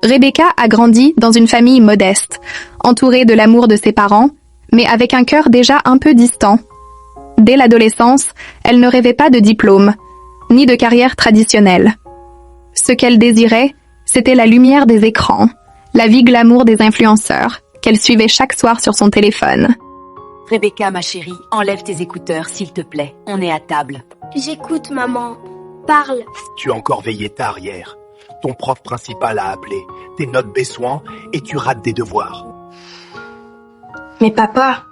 Rebecca a grandi dans une famille modeste, entourée de l'amour de ses parents, mais avec un cœur déjà un peu distant. Dès l'adolescence, elle ne rêvait pas de diplôme, ni de carrière traditionnelle. Ce qu'elle désirait, c'était la lumière des écrans, la vie glamour des influenceurs, qu'elle suivait chaque soir sur son téléphone. Rebecca, ma chérie, enlève tes écouteurs, s'il te plaît. On est à table. J'écoute, maman. Parle. Tu as encore veillé tard hier. Ton prof principal a appelé. Tes notes baissent et tu rates des devoirs. Mais papa,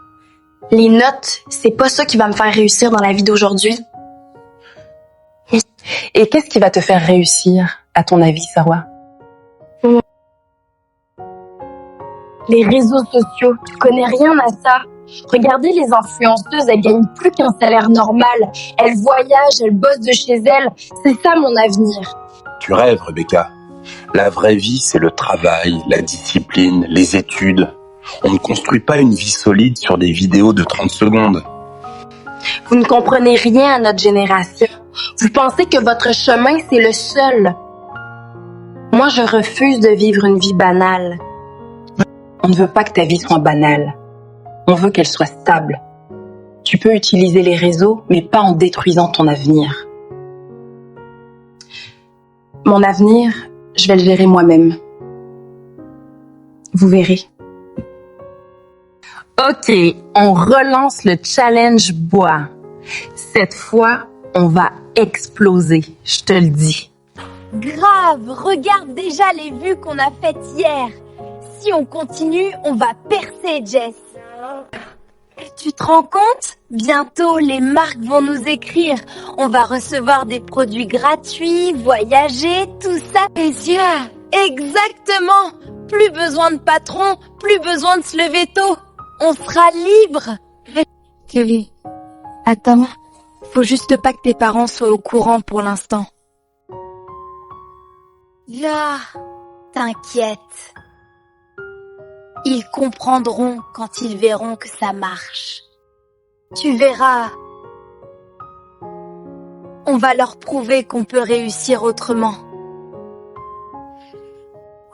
les notes, c'est pas ça qui va me faire réussir dans la vie d'aujourd'hui. Et qu'est-ce qui va te faire réussir, à ton avis, Sarwa? Les réseaux sociaux, tu connais rien à ça. Regardez les influenceuses, elles gagnent plus qu'un salaire normal. Elles voyagent, elles bossent de chez elles. C'est ça mon avenir. Tu rêves, Rebecca. La vraie vie, c'est le travail, la discipline, les études. On ne construit pas une vie solide sur des vidéos de 30 secondes. Vous ne comprenez rien à notre génération. Vous pensez que votre chemin, c'est le seul. Moi, je refuse de vivre une vie banale. On ne veut pas que ta vie soit banale. On veut qu'elle soit stable. Tu peux utiliser les réseaux, mais pas en détruisant ton avenir. Mon avenir, je vais le gérer moi-même. Vous verrez. Ok, on relance le challenge bois. Cette fois, on va exploser, je te le dis. Grave, regarde déjà les vues qu'on a faites hier. Si on continue, on va percer, Jess. Tu te rends compte? Bientôt, les marques vont nous écrire. On va recevoir des produits gratuits, voyager, tout ça. Et sûr. Exactement. Plus besoin de patron, plus besoin de se lever tôt. On sera libre. Kelly, attends. Faut juste pas que tes parents soient au courant pour l'instant. Là, t'inquiète. Ils comprendront quand ils verront que ça marche. Tu verras. On va leur prouver qu'on peut réussir autrement.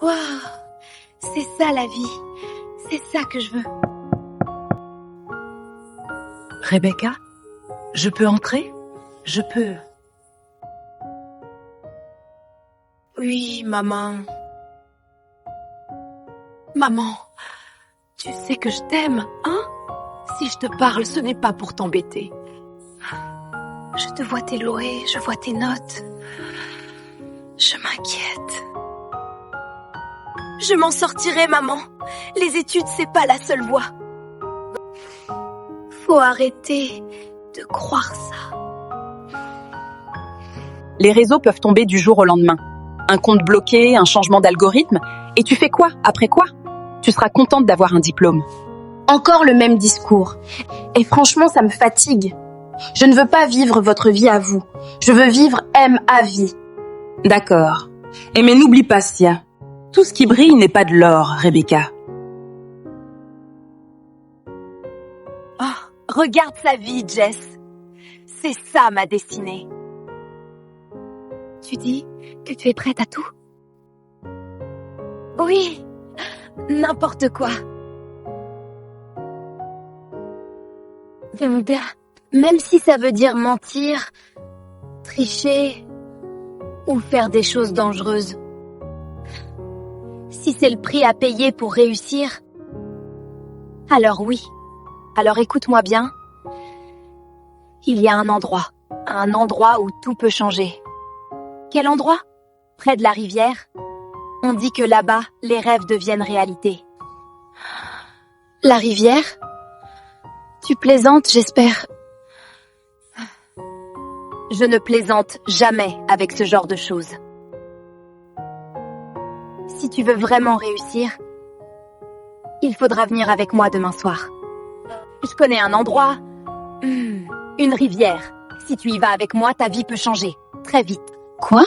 Waouh, c'est ça la vie. C'est ça que je veux. Rebecca, je peux entrer? Je peux. Oui, maman. Maman, tu sais que je t'aime, hein? Si je te parle, ce n'est pas pour t'embêter. Je te vois tes loés, je vois tes notes. Je m'inquiète. Je m'en sortirai, maman. Les études, c'est pas la seule voie. Faut arrêter de croire ça. Les réseaux peuvent tomber du jour au lendemain. Un compte bloqué, un changement d'algorithme. Et tu fais quoi après quoi? Tu seras contente d'avoir un diplôme. Encore le même discours. Et franchement, ça me fatigue. Je ne veux pas vivre votre vie à vous. Je veux vivre ma vie. D'accord. Et mais n'oublie pas, Sia. Tout ce qui brille n'est pas de l'or, Rebecca. Oh, regarde sa vie, Jess. C'est ça ma destinée. Tu dis que tu es prête à tout? Oui, n'importe quoi. Même si ça veut dire mentir, tricher ou faire des choses dangereuses. Si c'est le prix à payer pour réussir, alors oui. Alors écoute-moi bien. Il y a un endroit où tout peut changer. Quel endroit? Près de la rivière. On dit que là-bas, les rêves deviennent réalité. La rivière? Tu plaisantes, j'espère. Je ne plaisante jamais avec ce genre de choses. Si tu veux vraiment réussir, il faudra venir avec moi demain soir. Je connais un endroit, une rivière. Si tu y vas avec moi, ta vie peut changer, très vite. Quoi?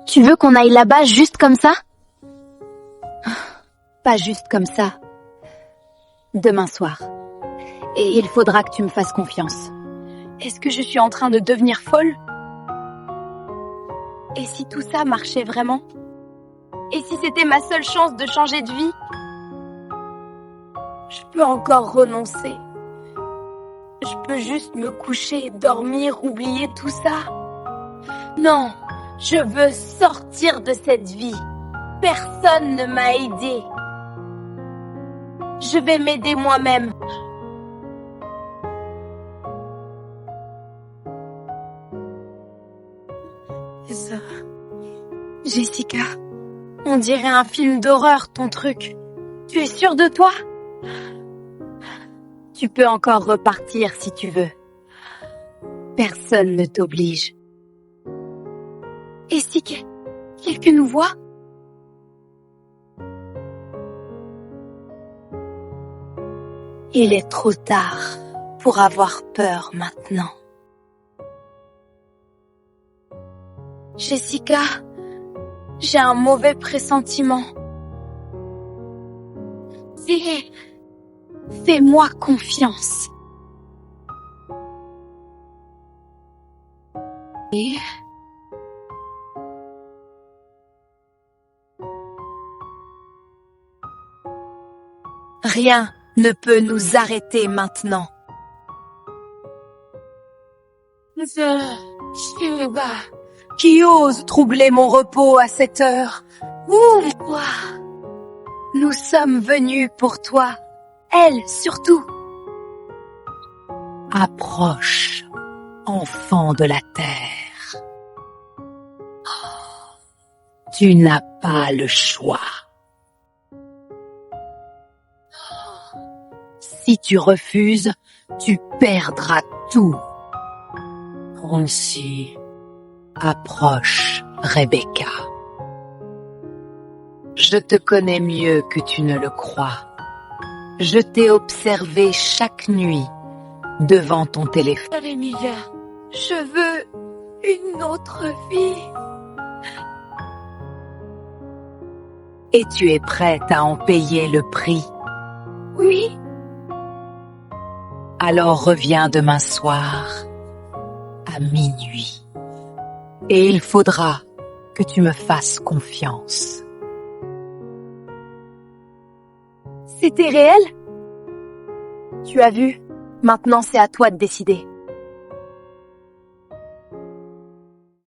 Tu veux qu'on aille là-bas juste comme ça? Pas juste comme ça. Demain soir. Et il faudra que tu me fasses confiance. Est-ce que je suis en train de devenir folle? Et si tout ça marchait vraiment? Et si c'était ma seule chance de changer de vie? Je peux encore renoncer. Je peux juste me coucher, dormir, oublier tout ça. Non, je veux sortir de cette vie. Personne ne m'a aidé. Je vais m'aider moi-même. Ça... Jessica, On dirait un film d'horreur, ton truc. Tu es sûre de toi? Tu peux encore repartir si tu veux. Personne ne t'oblige. Et si quelqu'un nous voit? Il est trop tard pour avoir peur maintenant. Jessica, j'ai un mauvais pressentiment. Fais-moi confiance. Et... Rien ne peut nous arrêter maintenant. Qui ose troubler mon repos à cette heure? Ouvre-toi. Nous sommes venus pour toi. Elle, surtout. Approche, enfant de la terre. Tu n'as pas le choix. Si tu refuses, tu perdras tout. Ainsi, approche, Rebecca. Je te connais mieux que tu ne le crois. Je t'ai observé chaque nuit devant ton téléphone. Emilia, je veux une autre vie. Et tu es prête à en payer le prix? Oui. Alors reviens demain soir, à minuit. Et il faudra que tu me fasses confiance. C'était réel? Tu as vu? Maintenant c'est à toi de décider.